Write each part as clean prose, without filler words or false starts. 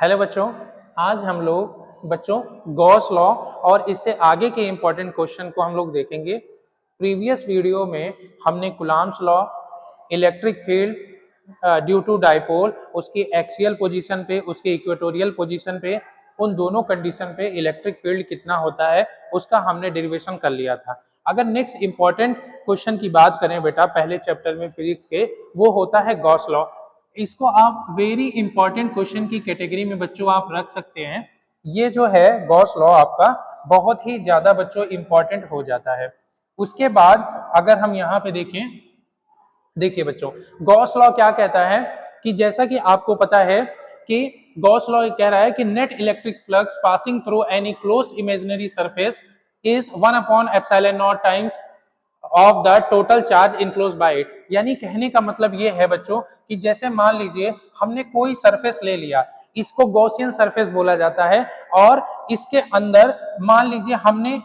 Hello बच्चों, आज हम लोग गॉस लॉ और इससे आगे के इम्पोर्टेंट क्वेश्चन को हम लोग देखेंगे। प्रीवियस वीडियो में हमने Coulomb's law, electric field due to dipole, उसकी एक्सियल पोजीशन पे, उसके इक्वेटोरियल पोजीशन पे, उन दोनों कंडीशन पे इलेक्ट्रिक फील्ड कितना होता है उसका हमने डेरिवेशन कर लिया था। अगर नेक्स्ट इंपॉर्टेंट क्वेश्चन की बात करें बेटा पहले चैप्टर में फिजिक्स के, वो होता है गॉस लॉ। इसको आप वेरी इंपॉर्टेंट क्वेश्चन की कैटेगरी में बच्चों आप रख सकते हैं। ये जो है गॉस लॉ आपका बहुत ही ज्यादा बच्चों इंपॉर्टेंट हो जाता है। उसके बाद अगर हम यहाँ पे देखें, देखिए बच्चों गॉस लॉ क्या कहता है कि जैसा कि आपको पता है कि गॉस लॉ कह रहा है कि net electric flux passing through any closed imaginary surface is 1/ε0 times of the total charge enclosed by it. यानी कहने का मतलब ये है बच्चों कि जैसे मान लीजिए हमने कोई सरफेस ले लिया, इसको गॉसियन सरफेस बोला जाता है, और इसके अंदर मान लीजिए हमने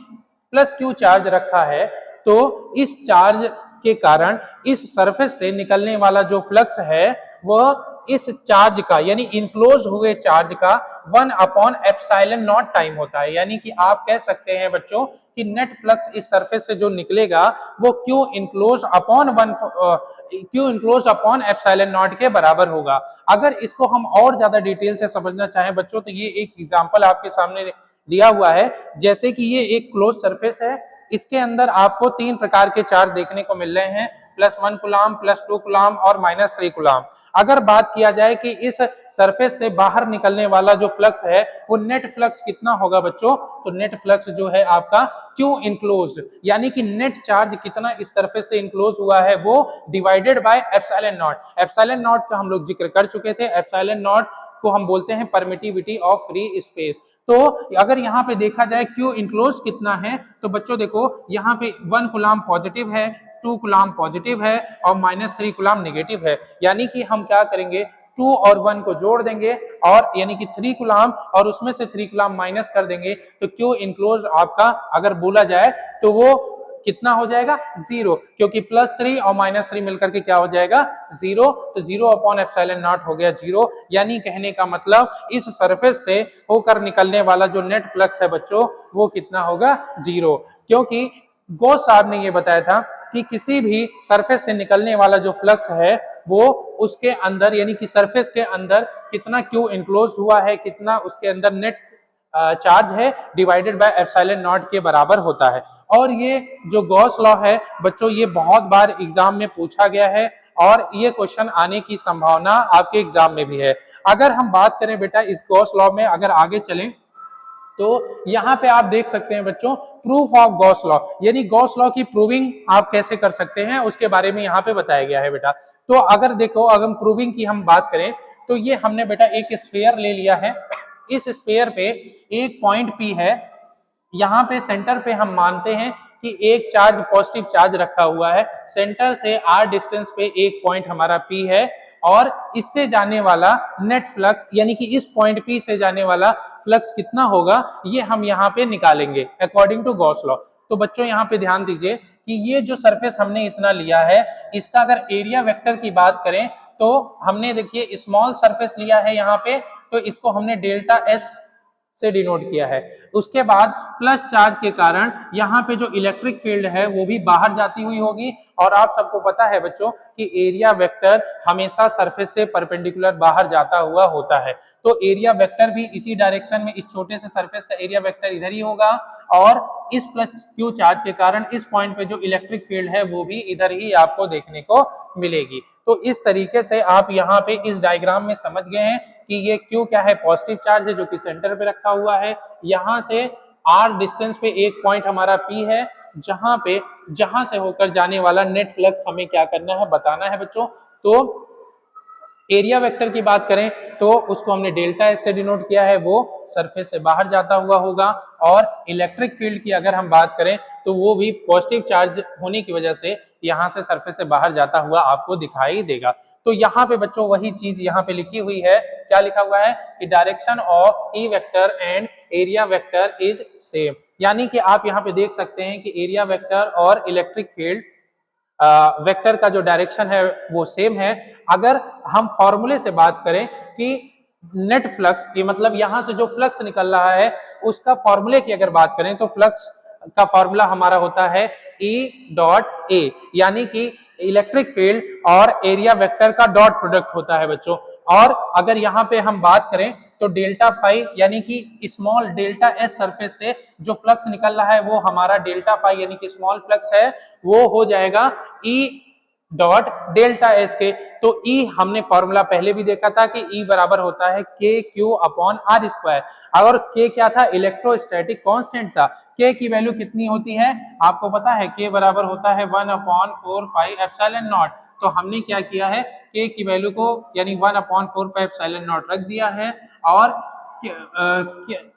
प्लस क्यू चार्ज रखा है, तो इस चार्ज के कारण इस सरफेस से निकलने वाला जो फ्लक्स है वह इस चार्ज का यानी इनक्लोज हुए चार्ज का 1/ε0 टाइम होता है। यानी कि आप कह सकते हैं बच्चों कि नेट फ्लक्स इस सरफेस से जो निकलेगा वो क्यू इनक्लोज अपॉन ε0 के बराबर होगा। अगर इसको हम और ज्यादा डिटेल से समझना चाहें बच्चों तो ये एक एग्जांपल आपके सामने दिया हुआ है। जैसे कि ये एक क्लोज सरफेस है, इसके अंदर आपको तीन प्रकार के चार्ज देखने को मिल रहे हैं, +1 कूलम, +2 कूलम और -3 कूलम। अगर बात किया जाए कि इस सरफेस से बाहर निकलने वाला जो फ्लक्स है वो नेट फ्लक्स कितना होगा बच्चों, तो नेट फ्लक्स जो है आपका क्यू इनक्लोज्ड, यानी कि नेट चार्ज कितना इस सरफेस से इनक्लोज हुआ है वो डिवाइडेड बाय ε0। ε0 का हम लोग जिक्र कर चुके थे, ε0 को हम बोलते हैं परमिटिविटी ऑफ फ्री स्पेस। तो अगर यहाँ पे देखा जाए क्यू इनक्लोज कितना है, तो बच्चों देखो यहाँ पे 1 कूलम पॉजिटिव है, 2 कूलम पॉजिटिव है और -3 कूलम नेगेटिव है। यानी कि हम क्या करेंगे, 2 और 1 को जोड़ देंगे और यानी कि 3 कूलम और उसमें से 3 कूलम माइनस कर देंगे, तो क्यू इनक्लोज आपका अगर बोला जाए तो वो कितना हो जाएगा, 0, क्योंकि +3 और -3 मिलकर के क्या हो जाएगा, 0। तो 0/ε0 हो गया 0। यानी कहने का मतलब इस सरफेस से होकर निकलने वाला जो नेट फ्लक्स है बच्चों वो कितना होगा, 0। क्योंकि गॉस साहब ने ये बताया था कि किसी भी सरफेस से निकलने वाला जो फ्लक्स है वो उसके अंदर यानी कि सरफेस के अंदर कितना क्यू इनक्लोज हुआ है, कितना उसके अंदर नेट चार्ज है डिवाइडेड बाय ε0 के बराबर होता है। और ये जो गॉस लॉ है बच्चों ये बहुत बार एग्जाम में पूछा गया है और ये क्वेश्चन आने की संभावना आपके एग्जाम में भी है। अगर हम बात करें बेटा इस गॉस लॉ में अगर आगे चलें तो यहाँ पे आप देख सकते हैं बच्चों प्रूफ ऑफ गॉस लॉ, यानी गॉस लॉ की प्रूविंग आप कैसे कर सकते हैं उसके बारे में यहाँ पे बताया गया है बेटा। तो अगर देखो अगर प्रूविंग की हम बात करें तो ये हमने बेटा एक स्फीयर ले लिया है, इस स्फीयर पे एक पॉइंट पी है, यहाँ पे सेंटर पे हम मानते हैं कि एक चार्ज पॉजिटिव चार्ज रखा हुआ है, सेंटर से r डिस्टेंस पे एक पॉइंट हमारा p है और इससे जाने वाला नेट फ्लक्स यानी कि इस पॉइंट p से जाने वाला फ्लक्स कितना होगा ये हम यहाँ पे निकालेंगे अकॉर्डिंग टू गॉस लॉ। तो बच्चों यहाँ पे ध्यान दीजिए कि ये जो सरफेस हमने इतना लिया है इसका अगर एरिया वेक्टर की बात करें तो हमने देखिए स्मॉल सरफेस लिया है यहाँ पे, तो इसको हमने डेल्टा S से डिनोट किया है। उसके बाद प्लस चार्ज के कारण यहाँ पे जो इलेक्ट्रिक फील्ड है वो भी बाहर जाती हुई होगी, और आप सबको पता है बच्चों कि एरिया वेक्टर हमेशा सरफेस से परपेंडिकुलर बाहर जाता हुआ होता है। तो एरिया वेक्टर भी इसी डायरेक्शन में, इस छोटे से सरफेस का एरिया वेक्टर इधर ही होगा और इस प्लस क्यू चार्ज के कारण इस पॉइंट पे जो इलेक्ट्रिक फील्ड है वो भी इधर ही आपको देखने को मिलेगी। तो इस तरीके से आप यहाँ पे इस डायग्राम में समझ गए हैं कि ये क्यू क्या है, पॉजिटिव चार्ज है जो कि सेंटर पे रखा हुआ है, यहाँ से r डिस्टेंस पे एक पॉइंट हमारा p है जहां से होकर जाने वाला नेट फ्लक्स हमें क्या करना है, बताना है बच्चों। तो एरिया वेक्टर की बात करें तो उसको हमने डेल्टा एस से डिनोट किया है, वो सरफेस से बाहर जाता हुआ होगा, और इलेक्ट्रिक फील्ड की अगर हम बात करें तो वो भी पॉजिटिव चार्ज होने की वजह से यहाँ से सरफेस से बाहर जाता हुआ आपको दिखाई देगा। तो यहाँ पे बच्चों वही चीज यहाँ पे लिखी हुई है, क्या लिखा हुआ है कि direction of E vector and area vector is same. यानी कि आप यहाँ पे देख सकते हैं कि एरिया वेक्टर और इलेक्ट्रिक फील्ड वेक्टर का जो डायरेक्शन है वो सेम है। अगर हम फॉर्मूले से बात करें कि नेट फ्लक्स ये मतलब यहां से जो फ्लक्स निकल रहा है उसका फॉर्मूले की अगर बात करें तो फ्लक्स का फॉर्मूला हमारा होता है E डॉट ए, यानी कि इलेक्ट्रिक फील्ड और एरिया वेक्टर का डॉट प्रोडक्ट होता है बच्चों। और अगर यहाँ पे हम बात करें तो डेल्टा फाई यानी कि स्मॉल डेल्टा एस सरफेस से जो फ्लक्स निकल रहा है वो हमारा डेल्टा फाई यानी कि स्मॉल फ्लक्स है, वो हो जाएगा E डॉट डेल्टा एस के। तो E हमने फॉर्मूला पहले भी देखा था कि E बराबर होता है के क्यू अपॉन आर स्क्वायर। और K क्या था? इलेक्ट्रोस्टैटिक कांस्टेंट था। K की वैल्यू कितनी होती है आपको पता है? K बराबर होता है 1/4 पाई एप्सिलॉन नॉट। तो हमने क्या किया है, K की वैल्यू को यानी 1/4 पाई एप्सिलॉन नॉट रख दिया है और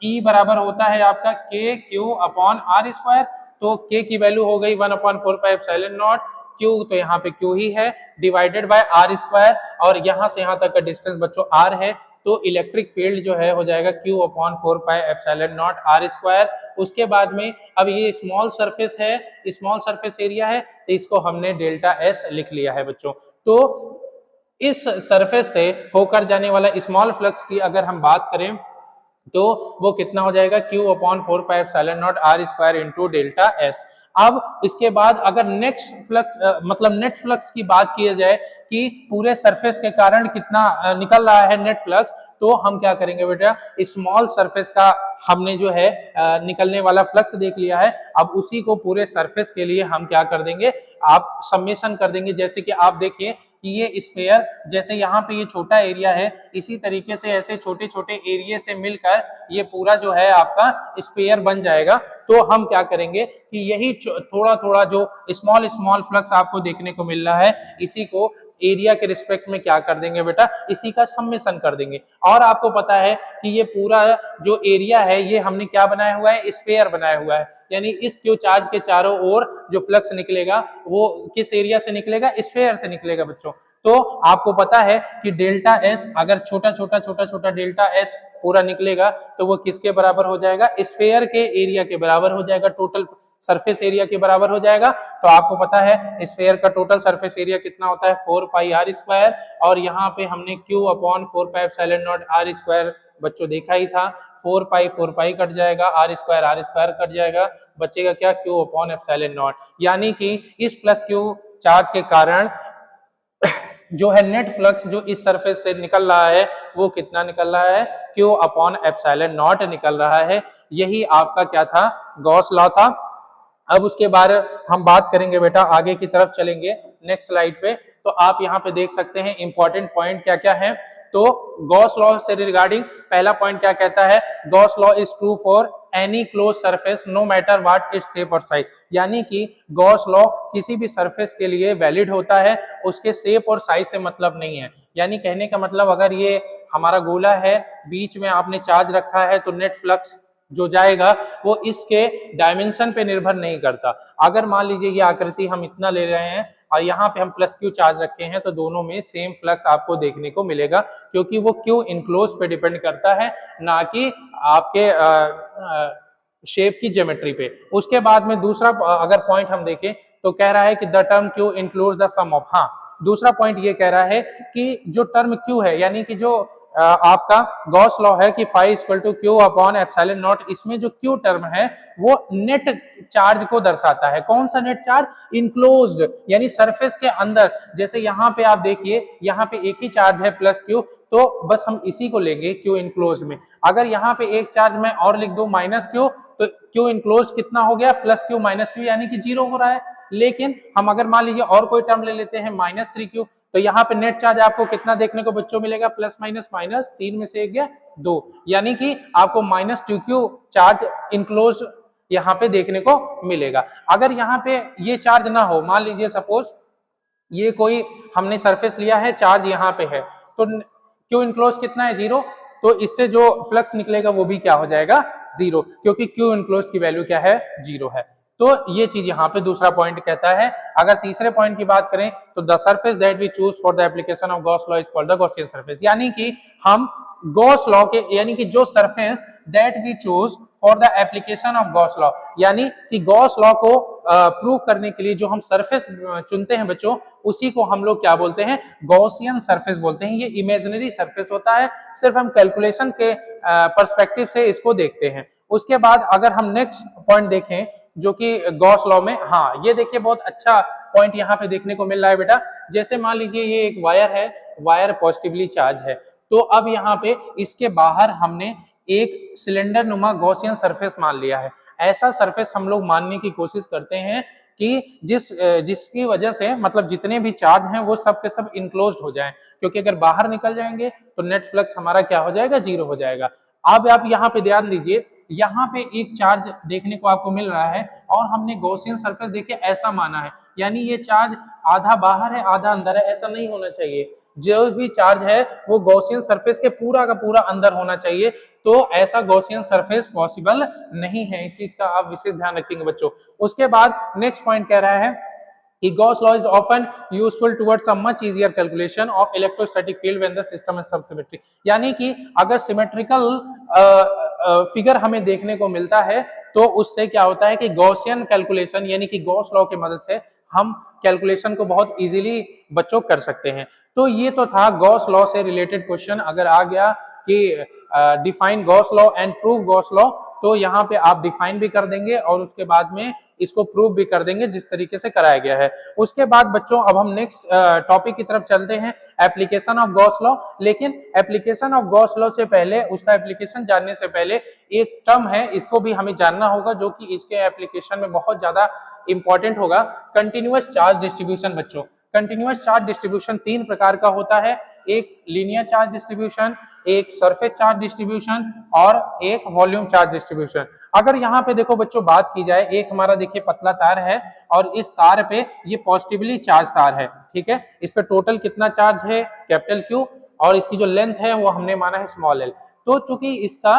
E बराबर होता है आपका के क्यू अपॉन आर स्क्वायर। तो K की वैल्यू हो गई 1/4 पाई एप्सिलॉन नॉट, Q तो यहाँ पे Q ही है, डिवाइडेड बाय आर स्क्वायर। और यहाँ से यहाँ तक का डिस्टेंस बच्चों R है, तो इलेक्ट्रिक फील्ड जो है हो जाएगा Q upon 4 pi epsilon naught r square. उसके बाद में अब ये स्मॉल सरफेस है, स्मॉल सरफेस एरिया है, तो इसको हमने डेल्टा एस लिख लिया है बच्चों। तो इस सरफेस से होकर जाने वाला स्मॉल फ्लक्स की अगर हम बात करें तो वो कितना हो जाएगा? Q upon 4 pi epsilon naught r square into delta S. अब इसके बाद अगर नेक्स्ट फ्लक्स मतलब नेट फ्लक्स की बात की जाए कि पूरे सरफेस के कारण कितना निकल रहा है नेट फ्लक्स, तो हम क्या करेंगे बेटा, स्मॉल सरफेस का हमने जो है निकलने वाला फ्लक्स देख लिया है। अब उसी को पूरे सरफेस के लिए हम क्या कर देंगे, आप समेशन कर देंगे। जैसे कि आप देखिए कि ये स्फीयर, जैसे यहाँ पे ये छोटा एरिया है, इसी तरीके से ऐसे छोटे छोटे एरिया से मिलकर ये पूरा जो है आपका स्फीयर बन जाएगा। तो हम क्या करेंगे कि यही थोड़ा थोड़ा जो स्मॉल स्मॉल फ्लक्स आपको देखने को मिल रहा है, इसी को एरिया के रिस्पेक्ट में क्या कर देंगे बेटा, इसी का सम्मेशन कर देंगे। और आपको पता है कि ये पूरा जो एरिया है ये हमने क्या बनाया हुआ है, स्फीयर बनाया हुआ है। यानी इस क्यू चार्ज के चारों ओर जो फ्लक्स निकलेगा वो किस एरिया से निकलेगा, स्फीयर से निकलेगा बच्चों। तो आपको पता है कि डेल्टा एस अगर छोटा छोटा डेल्टा एस पूरा निकलेगा तो वो किसके बराबर हो जाएगा, स्फीयर के एरिया के बराबर हो जाएगा, टोटल सरफेस एरिया के बराबर हो जाएगा। तो आपको पता है स्फीयर का टोटल सरफेस एरिया कितना होता है, 4 पाई आर स्क्वायर। और यहाँ पे हमने Q upon 4 pi epsilon naught r square बच्चों देखा ही था, 4 पाई कट जाएगा, आर स्क्वायर कट जाएगा, बचेगा क्या, Q अपॉन एप्सिलॉन नॉट। यानी कि इस प्लस Q चार्ज के कारण जो है नेट फ्लक्स जो इस सरफेस से निकल रहा है वो कितना निकल रहा है, Q अपॉन एप्सिलॉन नॉट निकल रहा है। यही आपका क्या था, गॉस लॉ था। अब उसके बाद हम बात करेंगे बेटा, आगे की तरफ चलेंगे नेक्स्ट स्लाइड पे। तो आप यहाँ पे देख सकते हैं इंपॉर्टेंट पॉइंट क्या क्या है। तो गॉस लॉ से रिगार्डिंग पहला पॉइंट क्या कहता है, Gauss law is true for any close surface no matter what its shape और साइज। यानी कि गॉस लॉ किसी भी सरफेस के लिए वैलिड होता है, उसके शेप और साइज से मतलब नहीं है। यानी कहने का मतलब अगर ये हमारा गोला है, बीच में आपने चार्ज रखा है, तो नेट फ्लक्स जो जाएगा वो इसके डायमेंशन पे निर्भर नहीं करता। अगर मान लीजिए ये आकृति हम इतना ले रहे हैं और यहाँ पे हम प्लस Q चार्ज रखे हैं, तो दोनों में सेम फ्लक्स आपको देखने को मिलेगा, क्योंकि वो Q इनक्लोज पे डिपेंड करता है, ना कि आपके शेप की ज्योमेट्री पे। उसके बाद में दूसरा अगर पॉइंट हम देखें तो कह रहा है कि the term Q includes the sum of, हाँ दूसरा पॉइंट ये कह रहा है कि जो टर्म Q है, यानी कि जो आपका गॉस लॉ है कि phi equal to Q upon epsilon naught, इसमें जो Q टर्म है वो नेट चार्ज को दर्शाता है। कौन सा नेट चार्ज, इनक्लोज्ड, यानी सरफेस के अंदर। जैसे यहाँ पे आप देखिए, यहाँ पे एक ही चार्ज है प्लस Q, तो बस हम इसी को लेंगे Q इनक्लोज में। अगर यहाँ पे एक चार्ज मैं और लिख दूं माइनस Q, तो Q इनक्लोज कितना हो गया, प्लस Q माइनस Q, यानी कि 0 हो रहा है। लेकिन हम अगर मान लीजिए और कोई टर्म ले लेते हैं -3Q, तो यहाँ पे नेट चार्ज आपको कितना देखने को बच्चों मिलेगा, प्लस माइनस माइनस, 3 में से 1 गया 2, यानी कि आपको -2Q चार्ज इनक्लोज यहाँ पे देखने को मिलेगा। अगर यहाँ पे ये चार्ज ना हो, मान लीजिए सपोज ये कोई हमने सरफेस लिया है, चार्ज यहाँ पे है, तो Q इनक्लोज कितना है, 0, तो इससे जो फ्लक्स निकलेगा वो भी क्या हो जाएगा, 0, क्योंकि Q इनक्लोज की वैल्यू क्या है, 0 है। तो ये चीज यहाँ पे दूसरा पॉइंट कहता है। अगर तीसरे पॉइंट की बात करें तो the surface that we choose for the application of Gauss law is called the Gaussian surface. यानी कि हम गॉस लॉ के, यानी कि जो surface that we choose for the application of Gauss law, यानी कि गॉस लॉ को प्रूव करने के लिए जो हम सरफेस चुनते हैं बच्चों, उसी को हम लोग क्या बोलते हैं, गॉसियन सरफेस बोलते हैं। ये इमेजिनरी सरफेस होता है, सिर्फ हम कैलकुलेशन के पर्सपेक्टिव से इसको देखते हैं। उसके बाद अगर हम नेक्स्ट पॉइंट देखें जो कि गॉस लॉ में, हाँ ये देखिए बहुत अच्छा पॉइंट यहाँ पे देखने को मिल रहा है बेटा। जैसे मान लीजिए ये एक वायर है, वायर पॉजिटिवली चार्ज है, तो अब यहाँ पे इसके बाहर हमने एक सिलेंडर नुमा गॉसियन सरफेस मान लिया है। ऐसा सरफेस हम लोग मानने की कोशिश करते हैं कि जिसकी वजह से मतलब जितने भी चार्ज हैं वो सब के सब इनक्लोज हो जाएं, क्योंकि अगर बाहर निकल जाएंगे तो नेट फ्लक्स हमारा क्या हो जाएगा, जीरो हो जाएगा। अब आप यहाँ पे ध्यान दीजिए, यहाँ पे एक चार्ज देखने को आपको मिल रहा है और हमने गॉसियन सरफेस देखिए ऐसा माना है, यानी ये चार्ज आधा बाहर है आधा अंदर है, ऐसा नहीं होना चाहिए। जो भी चार्ज है वो गॉसियन सरफेस के पूरा का पूरा अंदर होना चाहिए, तो ऐसा गॉसियन सरफेस पॉसिबल नहीं है। इस चीज का आप विशेष ध्यान रखेंगे बच्चों। उसके बाद नेक्स्ट पॉइंट कह रहा है कि Gauss law is often useful towards a much easier calculation of electrostatic field when the system is subsymmetric। यानी कि अगर सिमेट्रिकल फिगर हमें देखने को मिलता है तो उससे क्या होता है कि गॉसियन कैलकुलेशन यानी कि गॉस लॉ की मदद से हम कैलकुलेशन को बहुत इजीली बच्चों कर सकते हैं। तो ये तो था गॉस लॉ से रिलेटेड क्वेश्चन। अगर आ गया कि define Gauss law and prove Gauss law, तो यहाँ पे आप डिफाइन भी कर देंगे और उसके बाद में इसको प्रूव भी कर देंगे जिस तरीके से कराया गया है। उसके बाद बच्चों अब हम नेक्स्ट टॉपिक की तरफ चलते हैं, एप्लीकेशन ऑफ गॉस लॉ। लेकिन एप्लीकेशन ऑफ गॉस लॉ से पहले, उसका एप्लीकेशन जानने से पहले एक टर्म है, इसको भी हमें जानना होगा जो कि इसके एप्लीकेशन में बहुत ज्यादा इंपॉर्टेंट होगा, कंटिन्यूअस चार्ज डिस्ट्रीब्यूशन। बच्चों कंटिन्यूअस चार्ज डिस्ट्रीब्यूशन तीन प्रकार का होता है, एक लीनियर चार्ज डिस्ट्रीब्यूशन, एक सरफेस चार्ज डिस्ट्रीब्यूशन और एक वॉल्यूम चार्ज डिस्ट्रीब्यूशन। अगर यहाँ पे देखो बच्चों बात की जाए, एक हमारा देखिए पतला तार है और इस तार पे ये पॉजिटिवली चार्ज तार है, ठीक है। इस पे टोटल कितना चार्ज है, कैपिटल क्यू, और इसकी जो लेंथ है वो हमने माना है स्मॉल एल। तो चूंकि इसका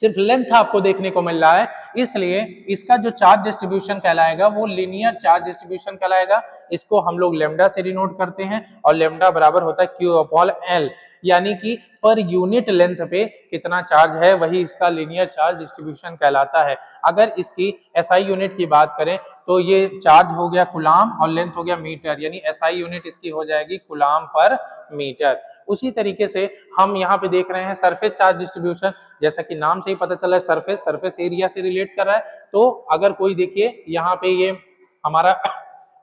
सिर्फ लेंथ आपको देखने को मिल रहा है, इसलिए इसका जो चार्ज डिस्ट्रीब्यूशन कहलाएगा वो लीनियर चार्ज डिस्ट्रीब्यूशन कहलाएगा। इसको हम लोग लेमडा से डिनोट करते हैं और लेमडा बराबर होता है क्यू अपॉन एल, यानी कि पर यूनिट लेंथ पे कितना चार्ज है वही इसका लीनियर चार्ज डिस्ट्रीब्यूशन कहलाता है। अगर इसकी एसआई यूनिट की बात करें तो ये चार्ज हो गया कुलाम और लेंथ हो गया मीटर, यानी एसआई यूनिट इसकी हो जाएगी कुलाम पर मीटर। उसी तरीके से हम यहाँ पे देख रहे हैं सरफेस चार्ज डिस्ट्रीब्यूशन, जैसा कि नाम से ही पता चला है सरफेस एरिया से रिलेट कर रहा है। तो अगर कोई देखिए यहाँ पे ये हमारा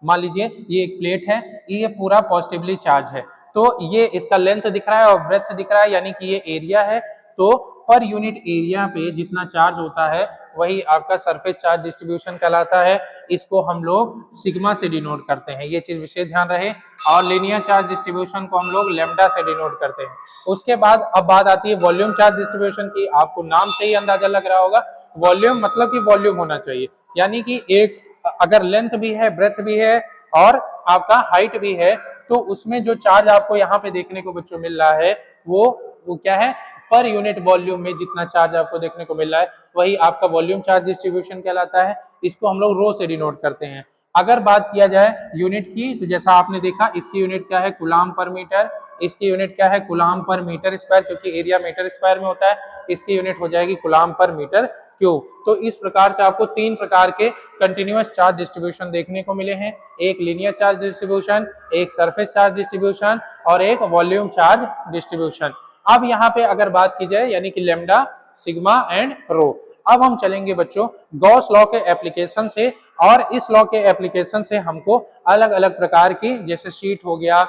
मान लीजिए ये एक प्लेट है, ये पूरा पॉजिटिवली चार्ज है, तो ये इसका लेंथ दिख रहा है और ब्रेथ दिख रहा है, यानी कि ये एरिया है। तो पर यूनिट एरिया पे जितना चार्ज होता है वही आपका सरफेस चार्ज डिस्ट्रीब्यूशन कहलाता है। इसको हम लोग सिग्मा से डिनोट करते हैं, ये चीज विशेष ध्यान रहे। और लीनियर चार्ज डिस्ट्रीब्यूशन को हम लोग लेमडा से डिनोट करते हैं। उसके बाद अब बात आती है वॉल्यूम चार्ज डिस्ट्रीब्यूशन की। आपको नाम से ही अंदाजा लग रहा होगा, वॉल्यूम मतलब कि वॉल्यूम होना चाहिए, यानी कि एक अगर लेंथ भी है, ब्रेथ भी है और आपका हाइट भी है, तो उसमें जो चार्ज आपको यहाँ पे देखने को बच्चों मिल रहा है वो क्या है, पर यूनिट वॉल्यूम में जितना चार्ज आपको देखने को मिल रहा है वही आपका वॉल्यूम चार्ज डिस्ट्रीब्यूशन कहलाता है। इसको हम लोग रो से डिनोट करते हैं। अगर बात किया जाए यूनिट की, तो जैसा आपने देखा इसकी यूनिट क्या है, कुलाम पर मीटर, इसकी यूनिट क्या है, कुलाम पर मीटर स्क्वायर, क्योंकि एरिया मीटर स्क्वायर में होता है, इसकी यूनिट हो जाएगी कुलाम पर मीटर क्यूब। तो इस प्रकार से आपको तीन प्रकार के कंटिन्यूअस चार्ज डिस्ट्रीब्यूशन देखने को मिले हैं, एक लीनियर चार्ज डिस्ट्रीब्यूशन, एक सरफेस चार्ज डिस्ट्रीब्यूशन और एक वॉल्यूम चार्ज डिस्ट्रीब्यूशन। अब यहाँ पे अगर बात की जाए यानी कि लेमडा, सिग्मा एंड रो। अब हम चलेंगे बच्चों गॉस लॉ के एप्लीकेशन से, और इस लॉ के एप्लीकेशन से हमको अलग अलग प्रकार की, जैसे शीट हो गया,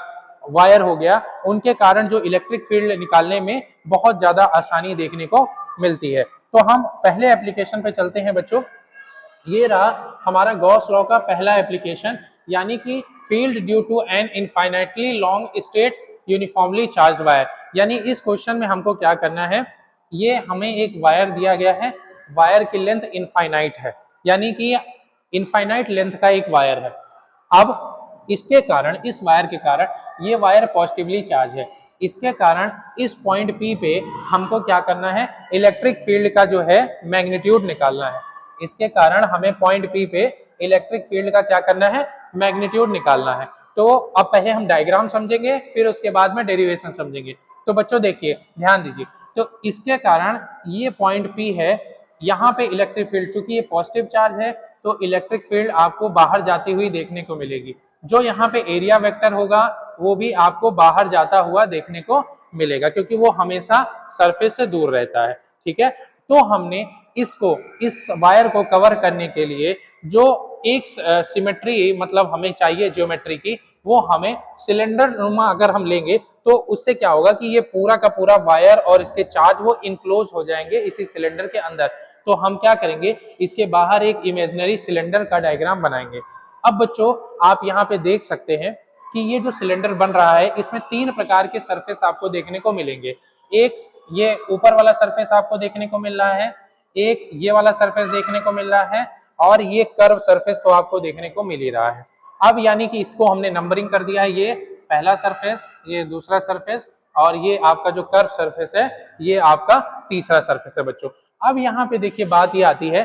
वायर हो गया, उनके कारण जो इलेक्ट्रिक फील्ड निकालने में बहुत ज्यादा आसानी देखने को मिलती है। तो हम पहले एप्लीकेशन पे चलते हैं बच्चों। ये रहा हमारा गॉस लॉ का पहला एप्लीकेशन, यानी कि field due to an infinitely long straight uniformly charge wire. यानी इस क्वेश्चन में हमको क्या करना है, ये हमें एक वायर दिया गया है, वायर की लेंथ इनफाइनाइट है, यानी कि इनफाइनाइट लेंथ का एक वायर है। अब इसके कारण, इस वायर के कारण, ये वायर पॉजिटिवली चार्ज है, इसके कारण इस पॉइंट पी पे हमको क्या करना है, इलेक्ट्रिक फील्ड का जो है मैग्नीट्यूड निकालना है। इसके कारण हमें पॉइंट पी पे इलेक्ट्रिक फील्ड का क्या करना है, मैग्नीट्यूड निकालना है। तो अब पहले हम डायग्राम समझेंगे, फिर उसके बाद में डेरिवेशन समझेंगे। तो बच्चों देखिए, ध्यान दीजिए, तो इसके कारण ये पॉइंट पी है, यहाँ पे इलेक्ट्रिक फील्ड, चूंकि ये पॉजिटिव चार्ज है तो इलेक्ट्रिक फील्ड आपको बाहर जाती हुई देखने को मिलेगी। जो यहाँ पे एरिया वेक्टर होगा वो भी आपको बाहर जाता हुआ देखने को मिलेगा, क्योंकि वो हमेशा सरफेस से दूर रहता है। ठीक है, तो हमने इसको, इस वायर को कवर करने के लिए जो एक सिमेट्री मतलब हमें चाहिए ज्योमेट्री की, वो हमें सिलेंडर नुमा अगर हम लेंगे तो उससे क्या होगा कि ये पूरा का पूरा वायर और इसके चार्ज वो इनक्लोज हो जाएंगे इसी सिलेंडर के अंदर। तो हम क्या करेंगे, इसके बाहर एक इमेजिनरी सिलेंडर का डायग्राम बनाएंगे। अब बच्चों आप यहाँ पे देख सकते हैं कि ये जो सिलेंडर बन रहा है इसमें 3 प्रकार के सरफेस आपको देखने को मिलेंगे। एक ये ऊपर वाला सरफेस आपको देखने को मिल रहा है, एक ये वाला सरफेस देखने को मिल रहा है, और ये कर्व सरफेस तो आपको देखने को मिल ही रहा है। अब यानी कि इसको हमने नंबरिंग कर दिया है, ये पहला सरफेस, ये दूसरा सरफेस, और ये आपका जो कर्व सरफेस है ये आपका तीसरा सरफेस है बच्चों। अब यहाँ पे देखिए बात ये आती है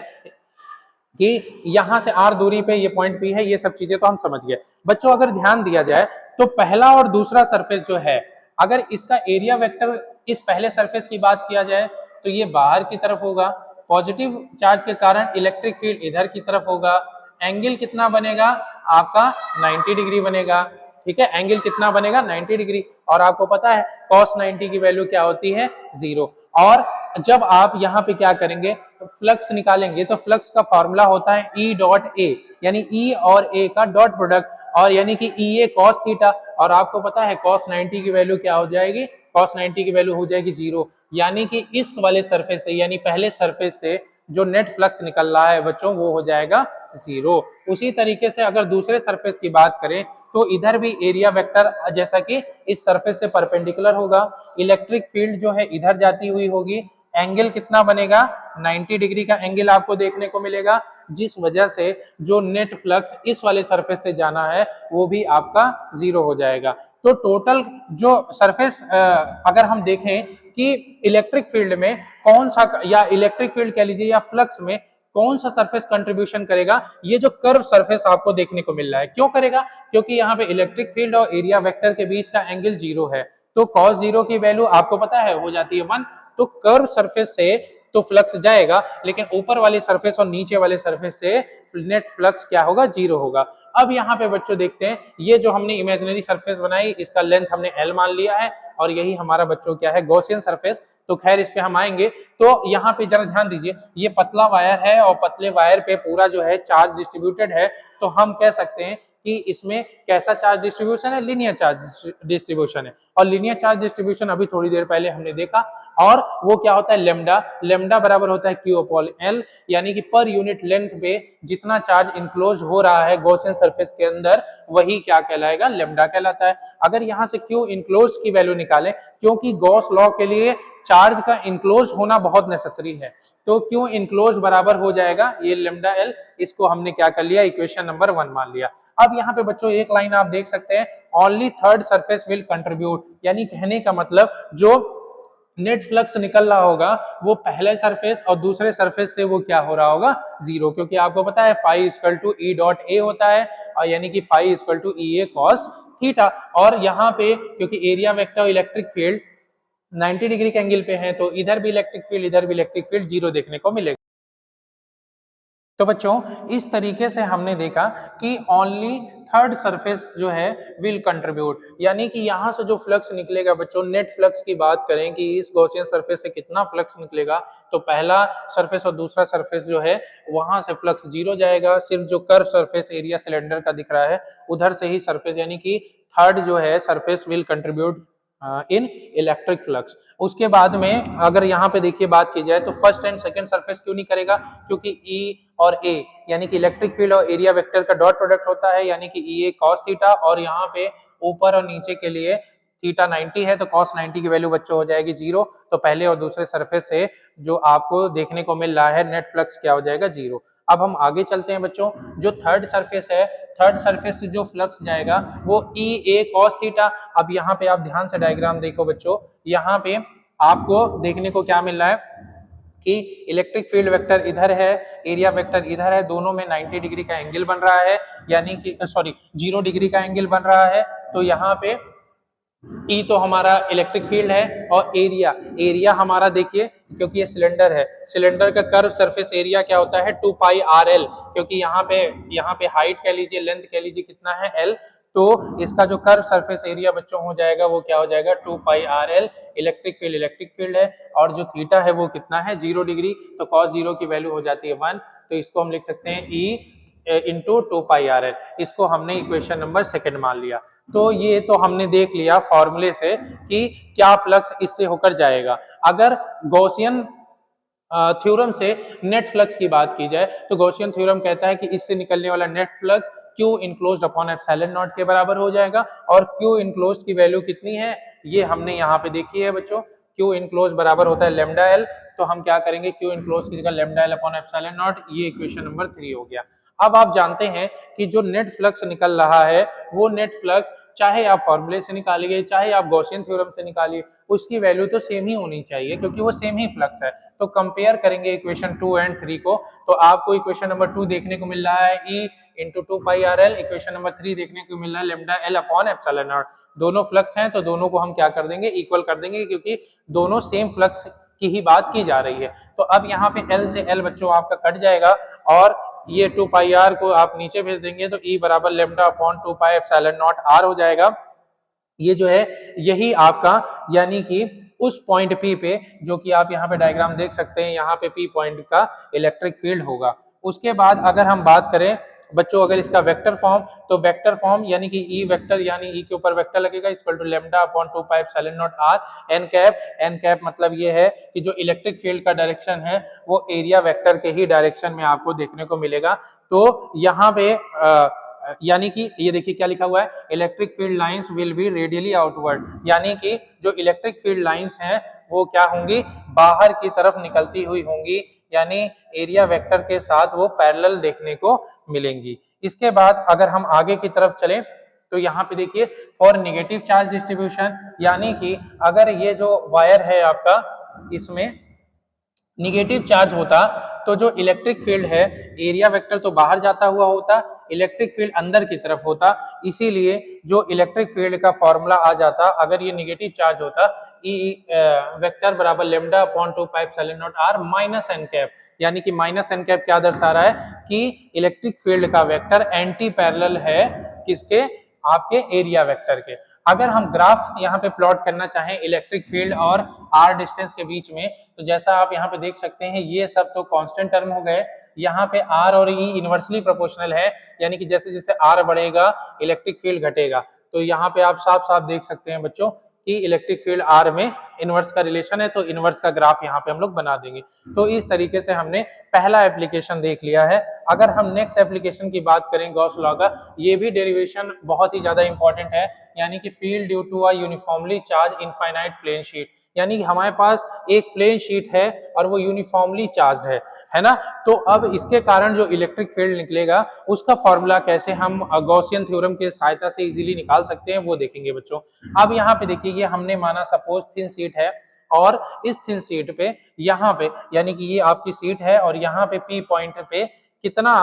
कि यहाँ से r दूरी पे ये पॉइंट P है, ये सब चीजें तो हम समझ गए बच्चों। अगर ध्यान दिया जाए तो पहला और दूसरा सरफेस जो है, अगर इसका एरिया वेक्टर इस पहले सरफेस की बात किया जाए तो ये बाहर की तरफ होगा, पॉजिटिव चार्ज के कारण इलेक्ट्रिक फील्ड इधर की तरफ होगा। एंगल कितना बनेगा आपका 90 डिग्री बनेगा। ठीक है, एंगल कितना बनेगा 90 डिग्री, और आपको पता है cos 90 की वैल्यू क्या होती है 0। और जब आप यहाँ पे क्या करेंगे, फ्लक्स निकालेंगे तो फ्लक्स का फॉर्मूला होता है E डॉट ए, यानी E और A का डॉट प्रोडक्ट, और यानी कि EA cos थीटा, और आपको पता है cos 90 की वैल्यू क्या हो जाएगी, cos 90 की वैल्यू हो जाएगी 0। यानी कि इस वाले सरफेस से, यानी पहले सरफेस से जो नेट फ्लक्स निकल रहा है बच्चों वो हो जाएगा 0। उसी तरीके से अगर दूसरे सरफेस की बात करें तो इधर भी एरिया वेक्टर जैसा कि इस सरफेस से परपेंडिकुलर होगा, इलेक्ट्रिक फील्ड जो है इधर जाती हुई होगी, एंगल कितना बनेगा 90 डिग्री का एंगल आपको देखने को मिलेगा, जिस वजह से जो नेट फ्लक्स इस वाले सरफेस से जाना है वो भी आपका 0 हो जाएगा। तो टोटल जो सरफेस अगर हम देखें कि इलेक्ट्रिक फील्ड में कौन सा, या इलेक्ट्रिक फील्ड कह लीजिए या फ्लक्स में कौन सा सरफेस कंट्रीब्यूशन करेगा, ये जो कर्व सरफेस आपको देखने को मिल रहा है। क्यों करेगा, क्योंकि यहाँ पे इलेक्ट्रिक फील्ड और एरिया वेक्टर के बीच का एंगल 0 है, तो cos 0 की वैल्यू आपको पता है हो जाती है 1। तो कर्व सरफेस से तो फ्लक्स जाएगा, लेकिन ऊपर वाले सरफेस और नीचे वाले सरफेस से नेट फ्लक्स क्या होगा 0 होगा। अब यहाँ पे बच्चों देखते हैं, ये जो हमने इमेजिनरी सरफेस बनाई इसका लेंथ हमने L मान लिया है, और यही हमारा बच्चों क्या है गॉसियन सरफेस। तो खैर इस पे हम आएंगे। तो यहाँ पे जरा ध्यान दीजिए, ये पतला वायर है और पतले वायर पे पूरा जो है चार्ज डिस्ट्रीब्यूटेड है, तो हम कह सकते हैं कि इसमें कैसा चार्ज डिस्ट्रीब्यूशन है, लीनियर चार्ज डिस्ट्रीब्यूशन है। और लीनियर चार्ज डिस्ट्रीब्यूशन अभी थोड़ी देर पहले हमने देखा, और वो क्या होता है लेमडा, लेमडा बराबर होता है Q अपॉन L, यानी कि पर यूनिट लेंथ पे जितना चार्ज इनक्लोज हो रहा है गॉसियन सरफेस के अंदर वही क्या कहलाएगा, लेमडा कहलाता है। अगर यहाँ से Q इनक्लोज की वैल्यू निकालें, क्योंकि गॉस लॉ के लिए चार्ज का इनक्लोज होना बहुत नेसेसरी है, तो Q इनक्लोज बराबर हो जाएगा ये लेमडा L, इसको हमने क्या कर लिया इक्वेशन नंबर 1 मान लिया। अब यहाँ पे बच्चों एक लाइन आप देख सकते हैं, only third surface will contribute, यानी कहने का मतलब जो नेट फ्लक्स निकल रहा होगा वो पहले सरफेस और दूसरे सरफेस से वो क्या हो रहा होगा 0, क्योंकि आपको पता है phi equal to E dot A होता है, और यानी कि phi equal to EA cos theta. और यहाँ पे क्योंकि area vector electric field 90 degree के एंगल पे है, तो इधर भी इलेक्ट्रिक फील्ड इधर भी इलेक्ट्रिक फील्ड 0 देखने को मिलेगा। तो बच्चों इस तरीके से हमने देखा कि ओनली थर्ड सरफेस जो है विल कंट्रीब्यूट, यानी कि यहाँ से जो फ्लक्स निकलेगा बच्चों, नेट फ्लक्स की बात करें कि इस गॉसियन सरफेस से कितना फ्लक्स निकलेगा, तो पहला सरफेस और दूसरा सरफेस जो है वहां से फ्लक्स 0 जाएगा। सिर्फ जो कर्व सरफेस एरिया सिलेंडर का दिख रहा है उधर से ही सरफेस, यानी कि थर्ड जो है surface will contribute in electric flux. उसके बाद में अगर यहाँ पे देखिए बात की जाए तो फर्स्ट एंड सेकंड सरफेस क्यों नहीं करेगा, क्योंकि E और A यानी कि इलेक्ट्रिक फील्ड और एरिया वेक्टर का डॉट प्रोडक्ट होता है, यानी कि EA cos थीटा, और यहाँ पे ऊपर और नीचे के लिए थीटा 90 है, तो cos 90 की वैल्यू बच्चों हो जाएगी 0। तो पहले और दूसरे सरफेस से जो आपको देखने को मिल रहा है नेट फ्लक्स क्या हो जाएगा 0। अब हम आगे चलते हैं बच्चों, जो थर्ड सरफेस है, थर्ड सरफेस से जो फ्लक्स जाएगा वो EA cos थीटा। अब यहाँ पे आप ध्यान से डायग्राम देखो बच्चों, यहाँ पे आपको देखने को क्या मिल रहा है कि इलेक्ट्रिक फील्ड वेक्टर इधर है, एरिया वेक्टर इधर है, दोनों में 90 डिग्री का एंगल बन रहा है, यानी कि 0 डिग्री का एंगल बन रहा है। तो यहाँ पे ई तो हमारा इलेक्ट्रिक फील्ड है, और एरिया, एरिया हमारा देखिए क्योंकि ये सिलेंडर है, सिलेंडर का कर्व सरफेस एरिया क्या होता है 2 पाई आर एल, क्योंकि यहाँ पे हाइट कह लीजिए, लेंथ कह लीजिए कितना है एल, तो इसका जो कर्व सरफेस एरिया बच्चों हो जाएगा वो क्या हो जाएगा 2 पाई आर एल। इलेक्ट्रिक फील्ड है, और जो थीटा है वो कितना है 0 डिग्री, तो cos 0 की वैल्यू हो जाती है 1, तो इसको हम लिख सकते हैं ई इंटू 2 पाई आर एल, इसको हमने इक्वेशन नंबर सेकंड मान लिया। तो ये तो हमने देख लिया फॉर्मूले से कि क्या फ्लक्स इससे होकर जाएगा। अगर गॉसियन थ्योरम से नेट फ्लक्स की बात की जाए तो गॉसियन थ्योरम कहता है कि इससे निकलने वाला net flux Q enclosed upon epsilon not के बराबर हो जाएगा, और Q इनक्लोज्ड की वैल्यू कितनी है ये हमने यहाँ पे देखी है बच्चों, Q इनक्लोज्ड बराबर होता है लैम्डा एल, तो हम क्या करेंगे Q इनक्लोज्ड की जगह lambda L upon epsilon not, ये इक्वेशन नंबर 3 हो गया। अब आप जानते हैं कि जो नेट फ्लक्स निकल रहा है वो नेट फ्लक्स चाहे आप फॉर्मूले से निकालिए चाहे आप गॉसियन थ्योरम से निकालिए, उसकी वैल्यू तो सेम ही होनी चाहिए क्योंकि वो सेम ही फ्लक्स है। तो कंपेयर करेंगे इक्वेशन 2 एंड 3 को, तो आपको इक्वेशन नंबर 2 देखने को मिल रहा है ई इंटू 2 पाई आर एल, इक्वेशन नंबर 3 देखने को मिल रहा है lambda L upon epsilon not. दोनों फ्लक्स हैं तो दोनों को हम क्या कर देंगे इक्वल कर देंगे, क्योंकि दोनों सेम फ्लक्स की ही बात की जा रही है। तो अब यहाँ पे एल से एल बच्चों आपका कट जाएगा, और ये 2 पाई आर को आप नीचे भेज देंगे तो ई बराबर lambda upon 2 pi epsilon naught r हो जाएगा। ये जो है यही आपका यानी कि उस पॉइंट P पे, जो कि आप यहाँ पे डायग्राम देख सकते हैं, यहाँ पे P पॉइंट का इलेक्ट्रिक फील्ड होगा। उसके बाद अगर हम बात करें बच्चों अगर इसका वेक्टर फॉर्म, तो वेक्टर फॉर्म यानी कि ई वेक्टर यानी ई के ऊपर वेक्टर लगेगा equal to lambda upon 2 pi epsilon naught r n cap मतलब ये है कि जो इलेक्ट्रिक फील्ड का डायरेक्शन है वो एरिया वेक्टर के ही डायरेक्शन में आपको देखने को मिलेगा। तो यहाँ पे यानी कि ये देखिए क्या लिखा हुआ है, electric field lines will be radially outward, यानी कि जो इलेक्ट्रिक फील्ड लाइंस हैं वो क्या होंगी बाहर की तरफ निकलती हुई होंगी, यानी एरिया वेक्टर के साथ वो पैरेलल देखने को मिलेंगी। इसके बाद अगर हम आगे की तरफ चलें तो यहाँ पे देखिए फॉर नेगेटिव चार्ज डिस्ट्रीब्यूशन, यानी कि अगर ये जो वायर है आपका इसमें निगेटिव चार्ज होता तो जो इलेक्ट्रिक फील्ड है एरिया वेक्टर तो बाहर जाता हुआ होता, इलेक्ट्रिक फील्ड अंदर की तरफ होता, इसीलिए जो इलेक्ट्रिक फील्ड का फॉर्मूला आ जाता अगर ये निगेटिव चार्ज होता ई वेक्टर बराबर lambda upon 2 pi epsilon naught r minus n cap, यानी कि माइनस एन कैप क्या दर्शा रहा है कि इलेक्ट्रिक फील्ड का वेक्टर एंटी पैरेलल है किसके आपके एरिया वेक्टर के। अगर हम ग्राफ यहाँ पे प्लॉट करना चाहें इलेक्ट्रिक फील्ड और आर डिस्टेंस के बीच में, तो जैसा आप यहाँ पे देख सकते हैं ये सब तो कांस्टेंट टर्म हो गए, यहाँ पे आर और ई इनवर्सली प्रोपोर्शनल है, यानी कि जैसे जैसे आर बढ़ेगा इलेक्ट्रिक फील्ड घटेगा। तो यहाँ पे आप साफ साफ देख सकते हैं बच्चों कि इलेक्ट्रिक फील्ड आर में इनवर्स का रिलेशन है, तो इनवर्स का ग्राफ यहाँ पे हम लोग बना देंगे। तो इस तरीके से हमने पहला एप्लीकेशन देख लिया है। अगर हम नेक्स्ट एप्लीकेशन की बात करें गॉस लॉ का, ये भी डेरिवेशन बहुत ही ज्यादा इंपॉर्टेंट है, यानी कि field due to a uniformly charge infinite plane sheet, यानी कि हमारे पास एक प्लेन शीट है और वो यूनिफॉर्मली चार्ज है ना। तो अब इसके कारण जो इलेक्ट्रिक फील्ड निकलेगा उसका फॉर्मूला कैसे हम गॉसियन थ्योरम के सहायता से इजीली निकाल सकते हैं वो देखेंगे बच्चों। अब यहाँ पे देखिए ये हमने माना सपोज थिन शीट है, और इस थिन शीट पे यहाँ पे यानी कि ये आपकी शीट है और यहाँ पे P पॉइंट पे कितना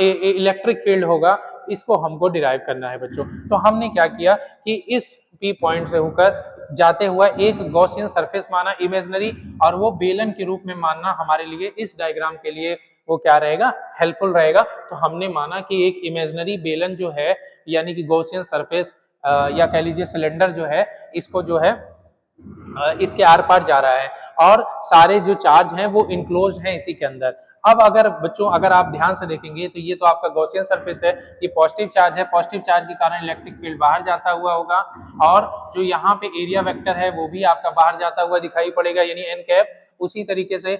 इलेक्ट्रिक फील्ड होगा इसको हमको डिराइव करना है बच्चों। तो हमने क्या किया कि इस P पॉइंट से होकर जाते हुआ एक गॉसियन सरफेस माना इमेजिनरी, और वो बेलन के रूप में मानना हमारे लिए इस डायग्राम के लिए वो क्या रहेगा हेल्पफुल रहेगा। तो हमने माना कि एक इमेजिनरी बेलन जो है यानी कि गॉसियन सरफेस या कह लीजिए सिलेंडर जो है इसको जो है इसके आर पार जा रहा है, और सारे जो चार्ज हैं वो इनक्लोज हैं इसी के अंदर। अब अगर बच्चों अगर आप ध्यान से देखेंगे तो ये तो आपका गॉसियन सरफेस है, ये पॉजिटिव चार्ज है, पॉजिटिव चार्ज के कारण इलेक्ट्रिक फील्ड बाहर जाता हुआ होगा, और जो यहाँ पे एरिया वेक्टर है वो भी आपका बाहर जाता हुआ दिखाई पड़ेगा यानी एन कैप। उसी तरीके से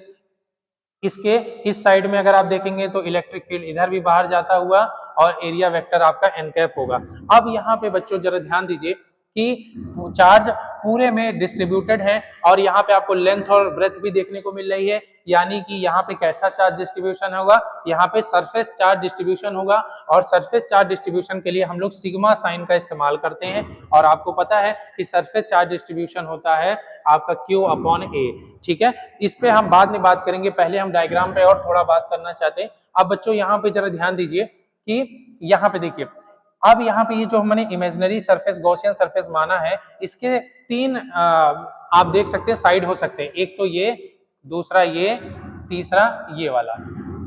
इसके इस साइड में अगर आप देखेंगे तो इलेक्ट्रिक फील्ड इधर भी बाहर जाता हुआ और एरिया वेक्टर आपका एन कैप होगा। अब यहाँ पे बच्चों जरा ध्यान दीजिए कि चार्ज पूरे में डिस्ट्रीब्यूटेड है, और यहाँ पे आपको लेंथ और ब्रेथ भी देखने को मिल रही है, यानी कि यहाँ पे कैसा चार्ज डिस्ट्रीब्यूशन होगा, यहाँ पे सरफेस चार्ज डिस्ट्रीब्यूशन होगा, और सरफेस चार्ज डिस्ट्रीब्यूशन के लिए हम लोग सिग्मा साइन का इस्तेमाल करते हैं, और आपको पता है कि सरफेस चार्ज डिस्ट्रीब्यूशन होता है आपका Q अपॉन A। ठीक है, इस पे हम बाद में बात करेंगे, पहले हम डायग्राम पे और थोड़ा बात करना चाहते हैं। अब बच्चों यहाँ पे जरा ध्यान दीजिए कि यहाँ पे देखिए अब यहाँ पे ये जो हमने इमेजिनरी सरफेस गॉसियन सरफेस माना है, इसके तीन आप देख सकते हैं साइड हो सकते हैं, एक तो ये, दूसरा ये, तीसरा ये वाला,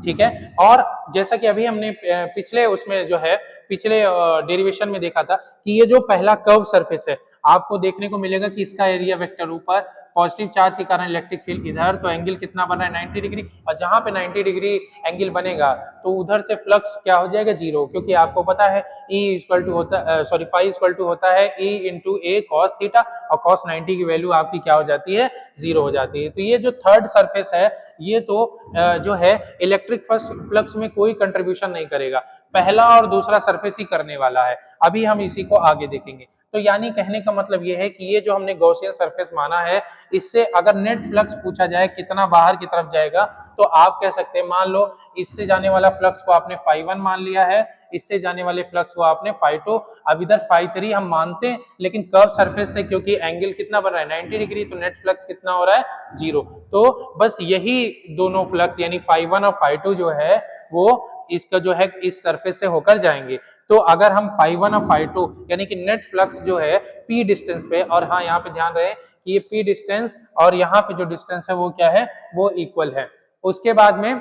ठीक है। और जैसा कि अभी हमने पिछले उसमें जो है पिछले डेरिवेशन में देखा था कि ये जो पहला कर्व सरफेस है, आपको देखने को मिलेगा कि इसका एरिया वेक्टर ऊपर, पॉजिटिव चार्ज के कारण इलेक्ट्रिक फील्ड इधर, तो एंगल कितना बन रहा है 90 डिग्री, और जहां पे 90 डिग्री एंगल बनेगा तो उधर से फ्लक्स क्या हो जाएगा, जीरो, क्योंकि आपको पता है E इक्वल टू होता सॉरी फाई इक्वल टू होता है E इंटू ए कॉस थीटा, और कॉस 90 की वैल्यू आपकी क्या हो जाती है, जीरो हो जाती है। तो ये जो थर्ड सरफेस है ये तो जो है इलेक्ट्रिक फ्लक्स में कोई कंट्रीब्यूशन नहीं करेगा, पहला और दूसरा सरफेस ही करने वाला है। अभी हम इसी को आगे देखेंगे। तो यानी कहने का मतलब ये है कि ये जो हमने गॉसियन सरफेस माना है, इससे अगर नेट फ्लक्स पूछा जाए कितना बाहर की तरफ जाएगा, तो आप कह सकते हैं, मान लो इससे जाने वाला फ्लक्स को आपने φ1 मान लिया है, इससे जाने वाले फ्लक्स को आपने φ2, अब इधर φ3 हम मानते हैं, लेकिन कर्व सरफेस से क्योंकि एंगल कितना बन रहा है 90 डिग्री, तो नेट फ्लक्स कितना हो रहा है, जीरो। तो बस यही दोनों फ्लक्स यानी φ1 और φ2 जो है वो इसका जो है इस सरफेस से होकर जाएंगे। तो अगर हम φ1 और φ2 यानी कि नेट फ्लक्स जो है p डिस्टेंस पे, और हाँ यहाँ पे ध्यान रहे कि ये p डिस्टेंस और यहाँ पे जो डिस्टेंस है वो क्या है, वो इक्वल है। उसके बाद में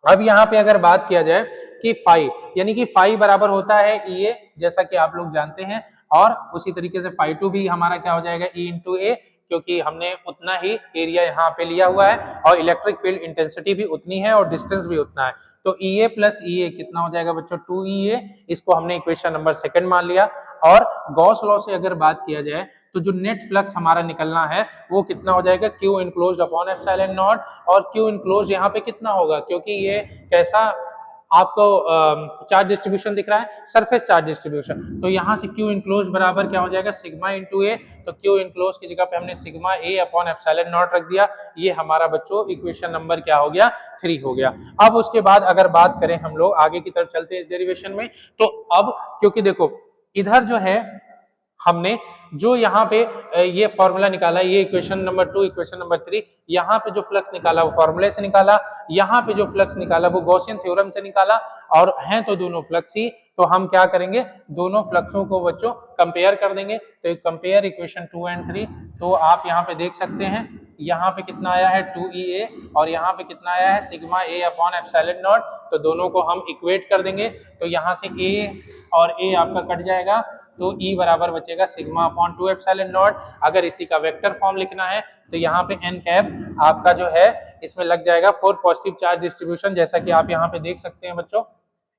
अब यहाँ पे अगर बात किया जाए कि फाई यानी कि फाई बराबर होता है E, जैसा कि आप लोग जानते हैं, और उसी तरीके से φ2 भी हमारा क्या हो जाएगा, E इंटू ए, क्योंकि हमने उतना ही एरिया यहाँ पे लिया हुआ है और इलेक्ट्रिक फील्ड इंटेंसिटी भी उतनी है और डिस्टेंस भी उतना है। तो EA प्लस EA कितना हो जाएगा बच्चों, 2EA, इसको हमने इक्वेशन नंबर सेकंड मान लिया। और गॉस लॉ से अगर बात किया जाए तो जो नेट फ्लक्स हमारा निकलना है वो कितना हो जाएगा, Q enclosed upon epsilon not, और Q इनक्लोज्ड यहाँ पे कितना होगा, क्योंकि ये कैसा आपको चार्ज डिस्ट्रीब्यूशन दिख रहा है, सरफेस चार्ज डिस्ट्रीब्यूशन, तो यहाँ से Q इनक्लोज बराबर क्या हो जाएगा, सिग्मा इंटू ए, तो Q इनक्लोज की जगह पे हमने sigma A upon epsilon not रख दिया। ये हमारा बच्चों इक्वेशन नंबर क्या हो गया, 3 हो गया। अब उसके बाद अगर बात करें हम लोग आगे की तरफ चलते हैं इस डेरिवेशन में, तो अब क्योंकि देखो इधर जो है हमने जो यहाँ पे ये फॉर्मूला निकाला, ये इक्वेशन नंबर 2 इक्वेशन नंबर 3, यहाँ पे जो फ्लक्स निकाला वो फॉर्मूले से निकाला, यहाँ पे जो फ्लक्स निकाला वो गॉसियन थ्योरम से निकाला, और हैं तो दोनों फ्लक्स ही, तो हम क्या करेंगे, दोनों फ्लक्सों को बच्चों कंपेयर कर देंगे। तो कंपेयर इक्वेशन 2 एंड 3, तो आप यहाँ पे देख सकते हैं, यहाँ पे कितना आया है 2EA, और यहाँ पे कितना आया है sigma A upon epsilon not, तो दोनों को हम इक्वेट कर देंगे, तो यहाँ से A और A आपका कट जाएगा, तो E बराबर बचेगा सिग्मा अपॉन 2 एप्सिलॉन नॉट। अगर इसी का वेक्टर फॉर्म लिखना है तो यहाँ पे n कैप आपका जो है इसमें लग जाएगा फॉर पॉजिटिव चार्ज डिस्ट्रीब्यूशन, जैसा कि आप यहाँ पे देख सकते हैं बच्चों,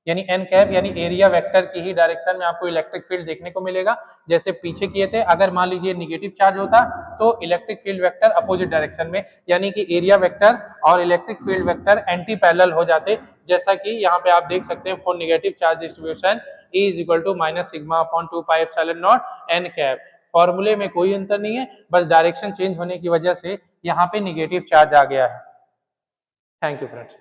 यानी n कैप यानी एरिया वेक्टर की ही डायरेक्शन में आपको इलेक्ट्रिक फील्ड देखने को मिलेगा, जैसे पीछे किए थे। अगर मान लीजिए निगेटिव चार्ज होता तो electric field vector opposite direction में, यानी कि एरिया वेक्टर और electric field vector anti parallel हो जाते, जैसा कि यहाँ पे आप देख सकते हैं for negative charge distribution E is equal to minus sigma upon 2 pi epsilon naught n cap. फॉर्मूले में कोई अंतर नहीं है, बस डायरेक्शन चेंज होने की वजह से यहाँ पे निगेटिव चार्ज आ गया है। Thank you friends.